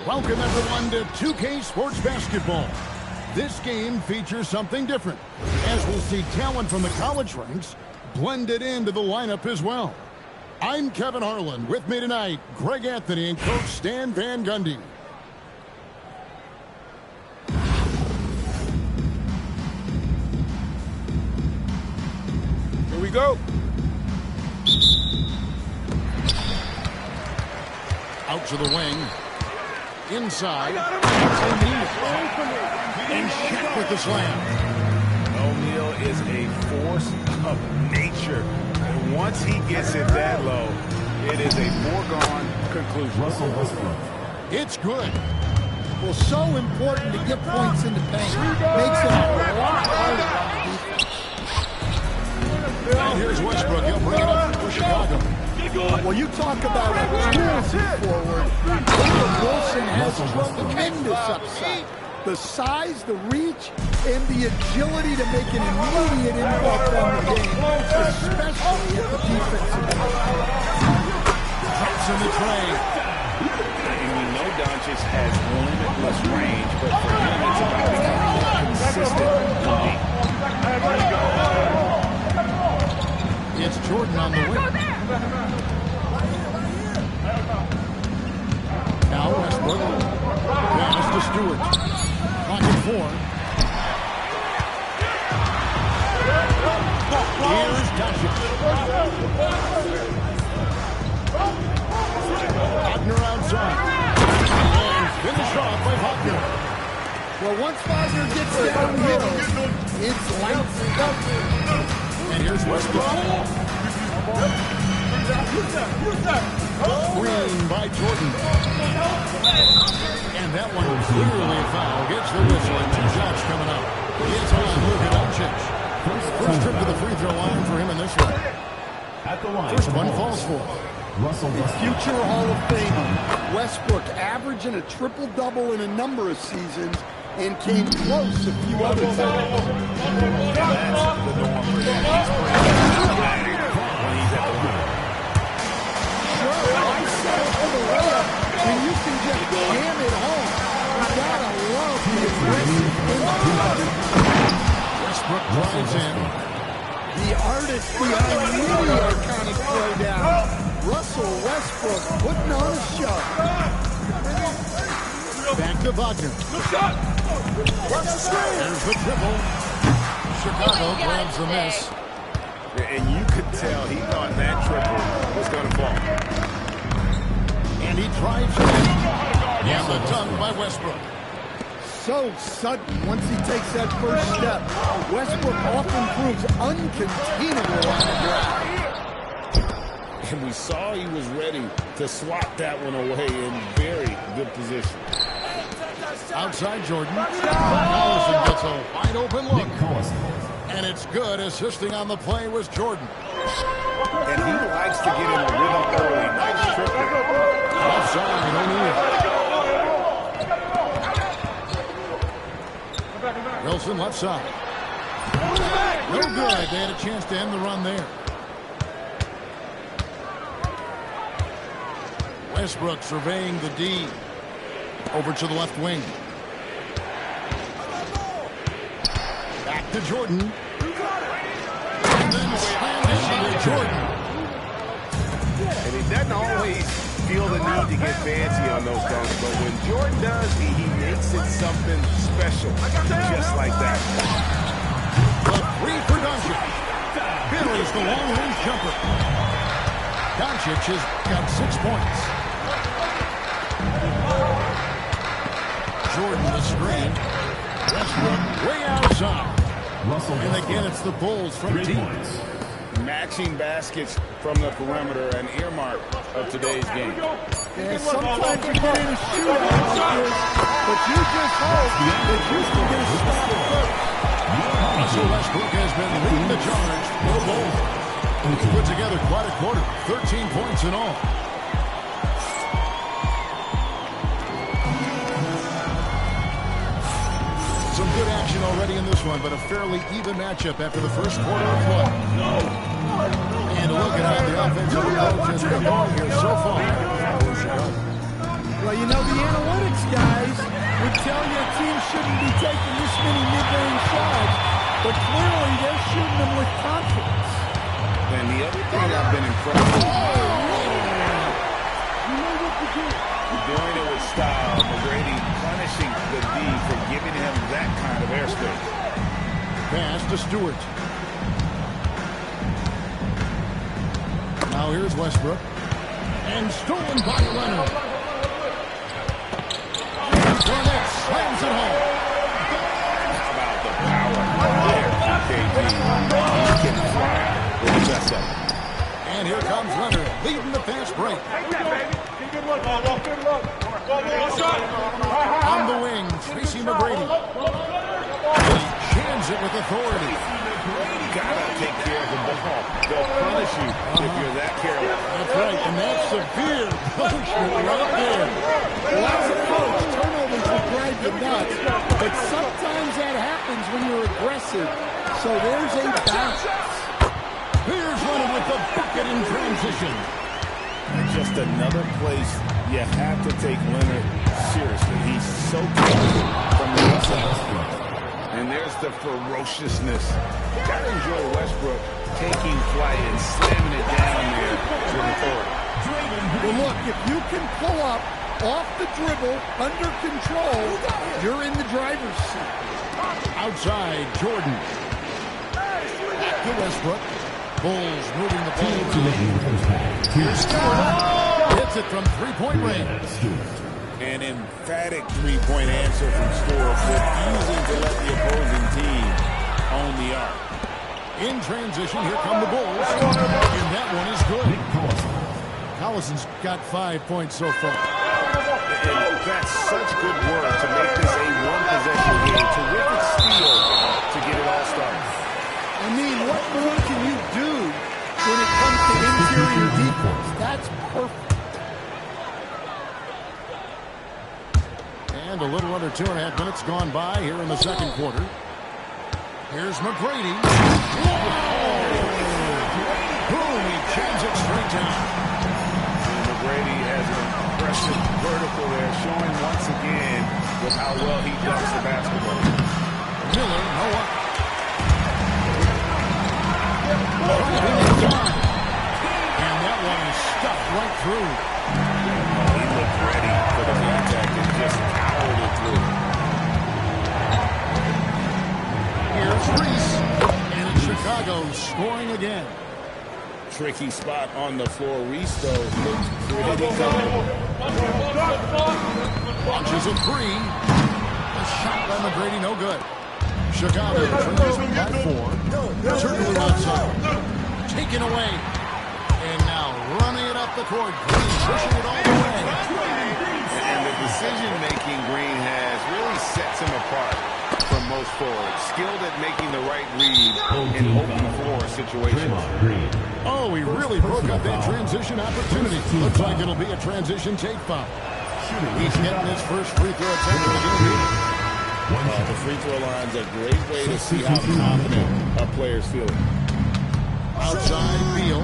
Welcome everyone to 2K Sports Basketball. This game features something different, as we'll see talent from the college ranks blended into the lineup as well. I'm Kevin Harlan. With me tonight, Greg Anthony and Coach Stan Van Gundy. Here we go. Out to the wing. Inside. And Shaq with the slam. O'Neal is a force of nature. And once he gets it that low, it is a foregone conclusion. Russell Westbrook. It's good. Well, so important to get points in the paint. Makes it a lot harder on the defense. And here's Westbrook. He'll bring it up for Chicago. Well, you talk about tools forward. Caleb Wilson has tremendous upside. The size, the reach, and the agility to make an immediate impact on the game, especially at the defensive end. Drops in the tray. And we know Doncic has limitless range, but for him, it's about becoming consistent. It's Jordan on the wing. Now Westbrook. Pass to Stewart. Pocket 4. Here's Doncic. Wagner outside. And finished off by Wagner. Well, once Wagner gets downhill, it's lights out. And here's Westbrook. Screen by Jordan. And that one clearly a foul. Gets the whistle and 2 shots coming up. It's on Luka Doncic. First trip to the free throw line for him in this one. At the line. First one falls for. Russell Westbrook. Future Hall of Famer Westbrook averaging a triple-double in a number of seasons and came close a few other times. That's the norm for him. He's bringing when he's at the line. Sure, I said it for the layup, and you can just jam it home. You gotta love the aggressive impact. Westbrook drives in. The artist behind the iconic throwdown. Russell Westbrook putting on a show. Back to Wagner. There's the triple. Chicago grabs the miss. And you could tell he thought that triple was going to fall. And he drives it in. And the dunk by Westbrook. So sudden once he takes that first step. Westbrook often proves uncontainable on the drive. And we saw he was ready to swat that one away in very good position. Outside Jordan. Collison gets a wide open look. And it's good. Assisting on the play was Jordan. And he likes to get in a rhythm early. Nice triple. Offside, O'Neal. Wilson left side. No good. They had a chance to end the run there. Westbrook surveying the D. Over to the left wing. Back to Jordan. And then slammed into Jordan. And he doesn't always feel the need to get fancy on those dunks, but when Jordan does, he makes it something special, just like that. The 3 for Doncic. Buries the long-range jumper. Doncic has got 6 points. Jordan the screen. Westbrook way outside. And again, it's the Bulls from deep. Matching baskets from the perimeter, an earmark of today's game. Yeah, sometimes you get in a shootout like this, but you just hope that you can get a stop first. Russell Westbrook has been leading the charge for the Bulls. He put together quite a quarter, 13 points in all. Some good action already in this one, but a fairly even matchup after the first quarter of play. And a look at how the offensive approach has been going here so far. Well, you know, the analytics everything I've been impressed with. Doing it with style. McGrady punishing the D for giving him that kind of airspace. Pass to Stewart. Now here's Westbrook. And stolen by Leonard. Garnett slams it home. How about the power there from K.o.b.e? He can fly with the best of it. And here comes Leonard, leading the fast break. On the wing, Tracy McGrady. He jams it with authority. Gotta take care of the ball. They'll punish you if you're that careless. That's right, and that's severe punishment right there. Lots of folks, turnovers will drive you nuts, but sometimes that happens when you're aggressive. So there's a balance. Here's running with the bucket in transition. Just another place you have to take Leonard seriously. He's so capable from the outside. And there's the ferociousness. Gotta enjoy Westbrook taking flight and slamming it down there with authority. Well, look, if you can pull up off the dribble, under control, you're in the driver's seat. Outside, Jordan. Back to Westbrook. Bulls moving the ball. Here's Stewart. Hits it from three-point range. An emphatic three-point answer from Stewart, refusing to let the opposing team own the arc. In transition, here come the Bulls. And that one is good. Collison's got 5 points so far. And that's such good work to make this a one-possession game. Terrific steal to get it all started. I mean, what more can you do when it comes to interior defense? That's perfect. And a little under 2.5 minutes gone by here in the second quarter. Here's McGrady. Boom, he jams it straight down. McGrady has an impressive vertical there, showing once again with how well he dunks the basketball. Miller, no up. And that one is stuffed right through. He looked ready for the contact and just powered it through. Here's Reese. And it's Chicago scoring again. Tricky spot on the floor. Reese, though, looked pretty comfortable. Launches a three. A shot by McGrady, no good. Chicago trails by 4. Turtle outside. Taken away. And now running it up the court. Green pushing it all the way. And the decision-making Green has really sets him apart from most forwards. Skilled at making the right read in open floor situations. Oh, he really broke up that transition opportunity. Looks like it'll be a transition take foul. He's getting his first free throw attempt of the game. The free throw line's a great way to see how confident a player's feeling. Outside, Beal.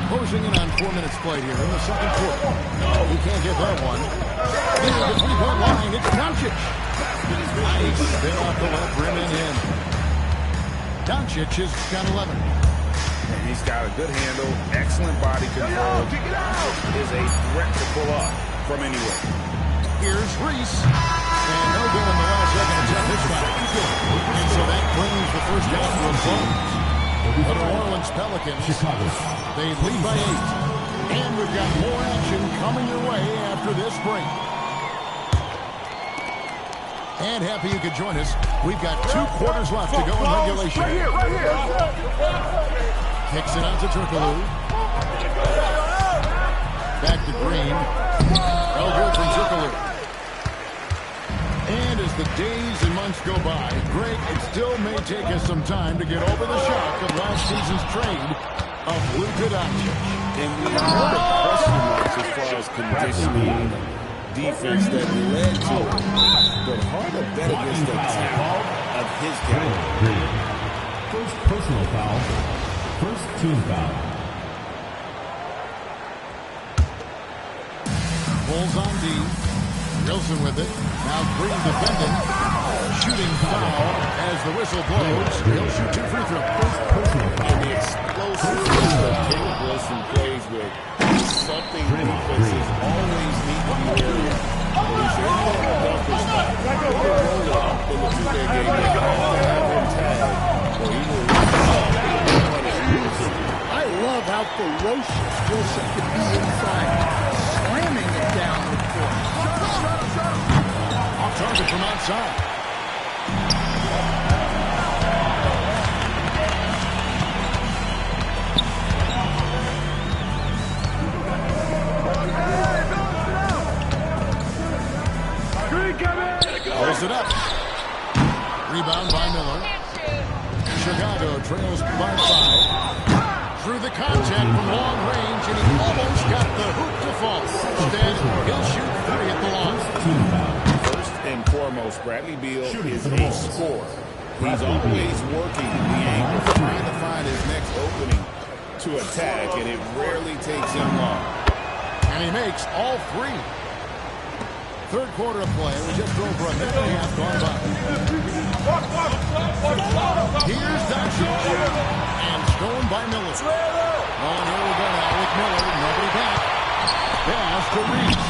Closing in on 4 minutes played here in the second quarter. No, he can't get that one. Near the three-point line, it's Doncic. Nice spin off the left rim and in. Doncic has got 11. And he's got a good handle, excellent body control. Is a threat to pull up from anywhere. Here's Reese. And no good in the last second attempt this time. And so that brings the first half to a close. The New Orleans Pelicans, they lead by 8. And we've got more action coming your way after this break. And happy you could join us. We've got 2 quarters left to go in regulation. Right here. Kicks it out to Turkoglu. Back to Green. No good from Turkoglu. And as the days and months go by, Greg, it still may take us some time to get over the shock of last season's trade of Luka Doncic. And we heard of question marks as far as conditioning defense that led to it. But hard to bet against the talent of his caliber. First personal foul. First team foul. Bulls on D. Wilson with it. Now Green defending. Shooting foul as the whistle blows, he'll shoot 2 free throws. And the explosiveness that Caleb Wilson plays with is something defenses always need to be wary of. When he's in the dunker spot, pick a roll up in the 2K game, they have to have him tagged, or he will I love how ferocious Wilson can be inside, slamming it down the court. Off target from outside. Pulls it up. Rebound by Miller. Chicago trails by 5. Through the contact from long range, and he almost got the hoop to fall. Instead, he'll shoot 3 at the line. First and foremost, Bradley Beal is a scorer. He's always working the angle, trying to find his next opening to attack, and it rarely takes him long. And he makes all 3. Third quarter of play. We just over a minute and a half gone by. Here's Doncic. And stolen by Miller. Oh, here we go now with Miller. Nobody back. Pass to Reese.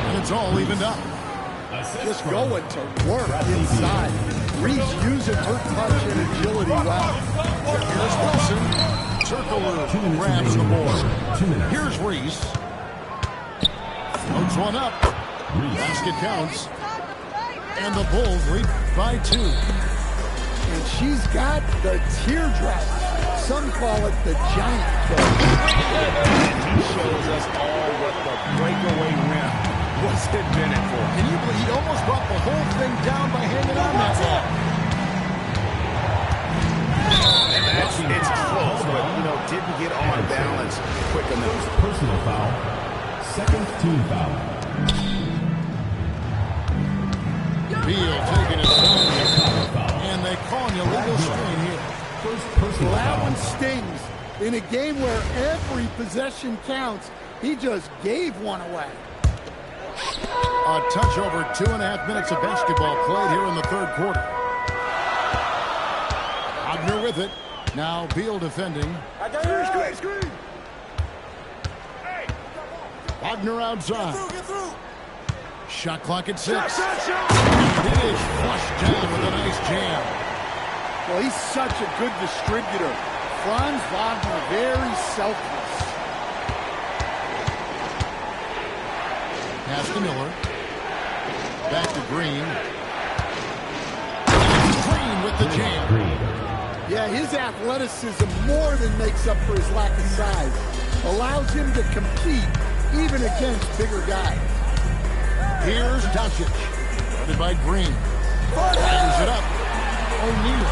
And it's all evened up. Just going to work inside. Reese using her touch and agility well. Here's Wilson. Circle grabs the board. Here's Reese. Floats one up. Basket counts. And the Bulls lead by 2. And she's got the teardrop. Some call it the giant kill. He shows us all what the breakaway rim was invented for. Can you believe he almost brought the whole thing down by hanging on that long? And it's close, but, didn't get on balance quick enough. Personal foul. Second team foul. Beal taking his time, and they call an illegal screen here. Well, that one stings. In a game where every possession counts, he just gave one away. A touch over 2.5 minutes of basketball played here in the third quarter. Wagner with it. Now Beal defending. Screen. Wagner outside. Get through. Shot clock at 6. It is flushed down with a nice jam. Well, he's such a good distributor. Franz Wagner, very selfless. Pass to Miller. Back to Green. Green with the jam. Yeah, his athleticism more than makes up for his lack of size. Allows him to compete even against bigger guys. Here's Doncic. Guarded by Green. Fires it up. O'Neal.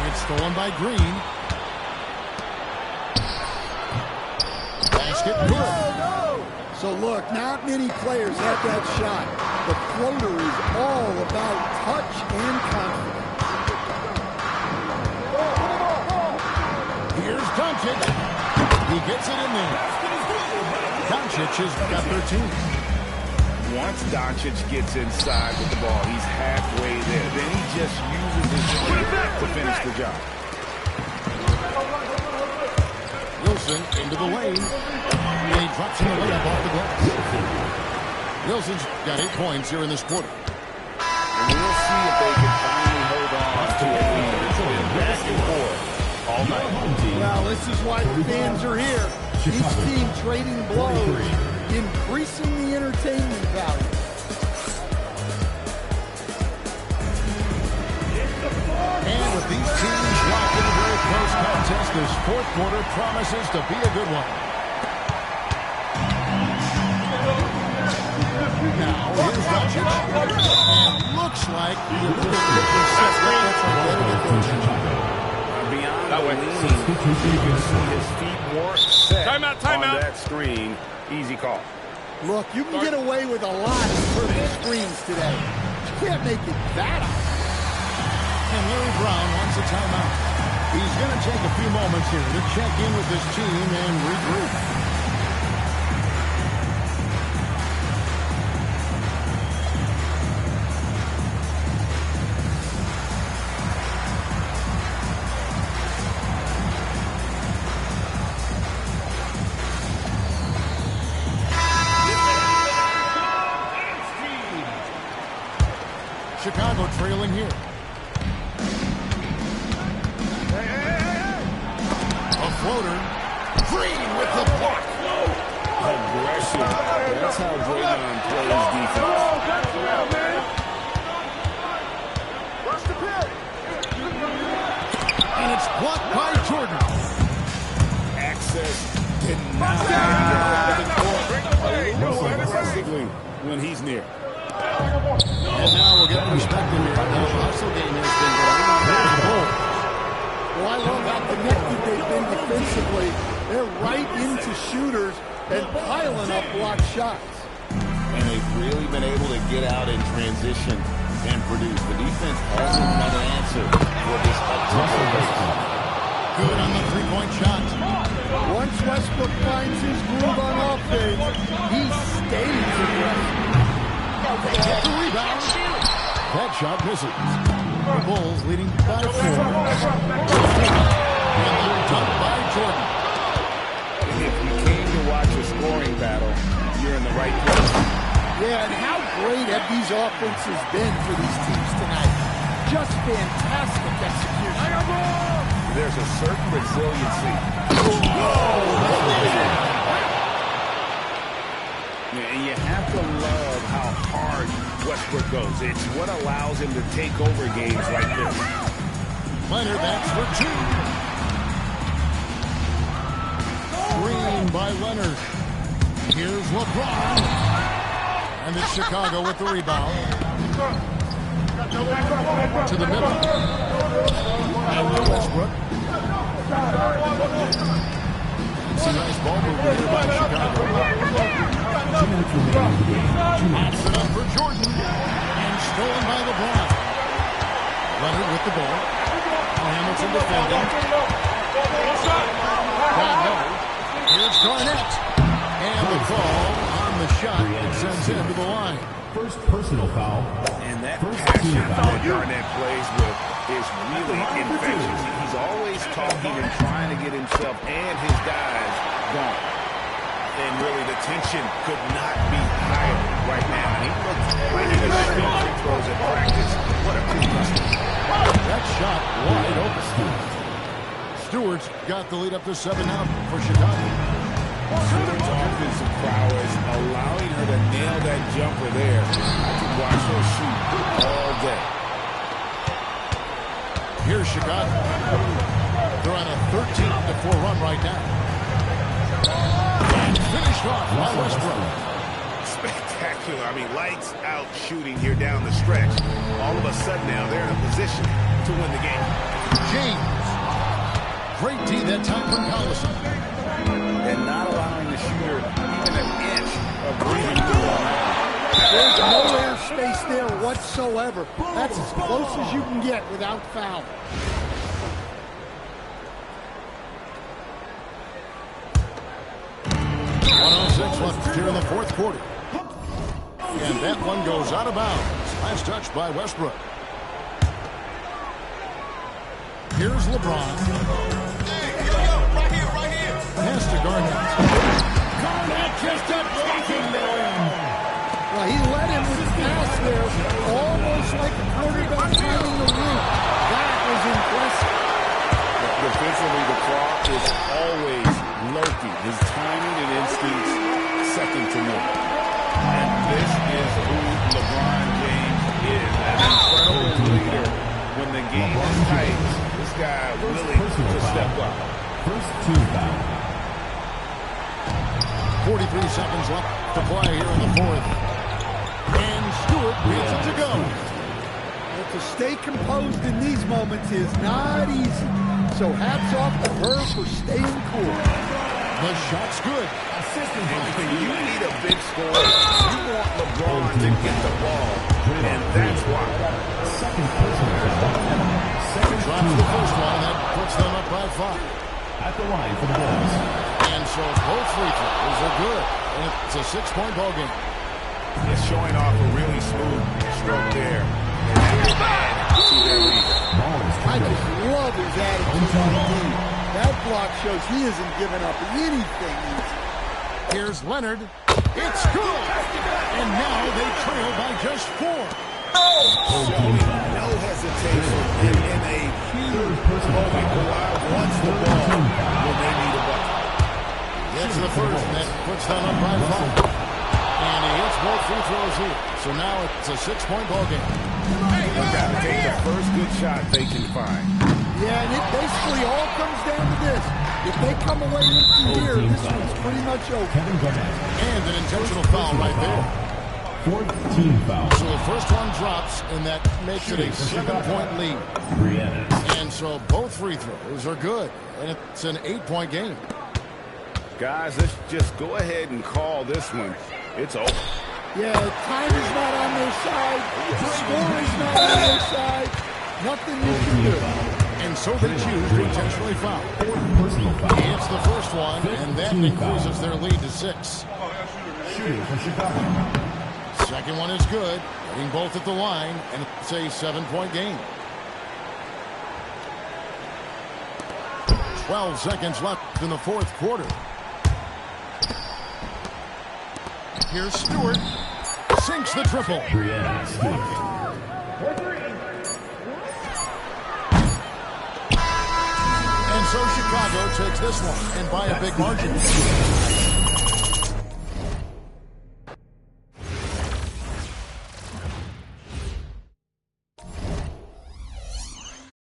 It's stolen by Green. Basket good. So look, not many players have that shot. The floater is all about touch and confidence. Here's Doncic. He gets it in there. Doncic has got 13. Once Doncic gets inside with the ball, he's halfway there. Then he just uses his strength to finish the job. Wilson into the lane. And he drops in the layup off the glass. Wilson's got 8 points here in this quarter. And we'll see if they can finally hold on to a lead. It's been back and forth all night. Well, this is why the fans are here. Each team trading blows, increasing the entertainment value. And with these teams locked in a very close contest, this fourth quarter promises to be a good one. Now, here's Doncic. And looks like the set. Beyond the leaning, you can see his feet more set on that screen. Easy call. Look, you can get away with a lot in perfect screens today. You can't make it that high. And Larry Brown wants a timeout. He's going to take a few moments here to check in with his team and regroup. Chicago trailing here. A floater. Green with the block. Aggression. That's how Draymond plays defense. And it's blocked by Jordan. Access denied. More aggressively when he's near. And now we'll get perspective here. The hustle game has been going. Well, I love how connected they've been defensively. They're right into shooters and piling up blocked shots. And they've really been able to get out in transition and produce. The defense hasn't had an answer for this up-tempo race. Good on the three-point shot. Once Westbrook finds his groove on offense, he stays aggressive. They get the rebound. That shot misses. The Bulls leading by 4. And they're dunked by Jordan. If you came to watch a scoring battle, you're in the right place. Yeah, and how great have these offenses been for these teams tonight? Just fantastic execution. There's a certain resiliency. And you have to love how hard Westbrook goes. It's what allows him to take over games like this. Leonard, that's for 2. Screen by Leonard. Here's LeBron. And it's Chicago with the rebound. To the middle. And Westbrook. It's a nice ball movement here by Chicago. Pops it up for Jordan. And stolen by LeBron. Leonard with the ball. Hamilton defending. Down low. Here's Garnett. And the call on the shot. It sends him to the line. First personal foul. And that passion that Garnett plays with is really infectious. He's always talking and trying to get himself and his guys going. And really, the tension could not be higher right now. And he looked like he was shooting free throws at practice. What a contest. That shot wide open. Stewart's got the lead up to 7 now for Chicago. Stewart's offensive prowess allowing her to nail that jumper there. I could watch her shoot all day. Here's Chicago. They're on a 13-4 run right now. And finished off by Westbrook. Spectacular. I mean, lights out shooting here down the stretch. All of a sudden now they're in a position to win the game. James. Great D that time from Collison. And not allowing the shooter even an inch of breathing room. There's no air space there whatsoever. That's as close as you can get without foul. Left here in the fourth quarter. And that one goes out of bounds. Last touch by Westbrook. Here's LeBron. Right here. Pass to Garnett. Garnett just attacking them. Well, he led him with the pass there, almost like a quarterback finding the root. That was impressive. Defensively, the clock is always lurking. His timing and instincts second to none. And this is who LeBron James is. An incredible leader. When the game is tight, this guy willing to step up. First 2 foul. 43 seconds left to play here in the fourth. And Stewart gets it to go. Well, to stay composed in these moments is not easy. So hats off to her for staying cool. The shot's good. When you need a big score, you want LeBron to get the ball, and that's why. Second personal foul. Drops the first one. That puts them up by 5. At the line for the Bulls. And so both free throws are good. And it's a 6-point ball game. He's showing off a really smooth stroke there. And that's bad to their lead. I just love his attitude on the team. That block shows he isn't giving up anything easy. Here's Leonard. It's good. And now they trail by just 4. Showing no hesitation and in a huge moment go out wants the ball when they need a bucket. Gets the first, and that puts them up by 5. And he hits both free throws here. So now it's a 6-point ball game. They've got to take the first good shot they can find. Yeah, and it basically all comes down to this. If they come away empty here, this one's pretty much over. And an intentional foul right there. 14 foul. So the first one drops, and that makes it a 7-point lead. And so both free throws are good, and it's an 8-point game. Guys, let's just go ahead and call this one. It's over. Yeah, time is not on their side. The score is not on their side. Nothing you can do. And so they choose to intentionally foul. He hits the first one, and that increases their lead to 6. Shooting for Chicago. Second one is good, hitting both at the line, and it's a 7-point game. 12 seconds left in the fourth quarter. Here's Stewart. Sinks the triple. And so Chicago takes this one, and by a big margin.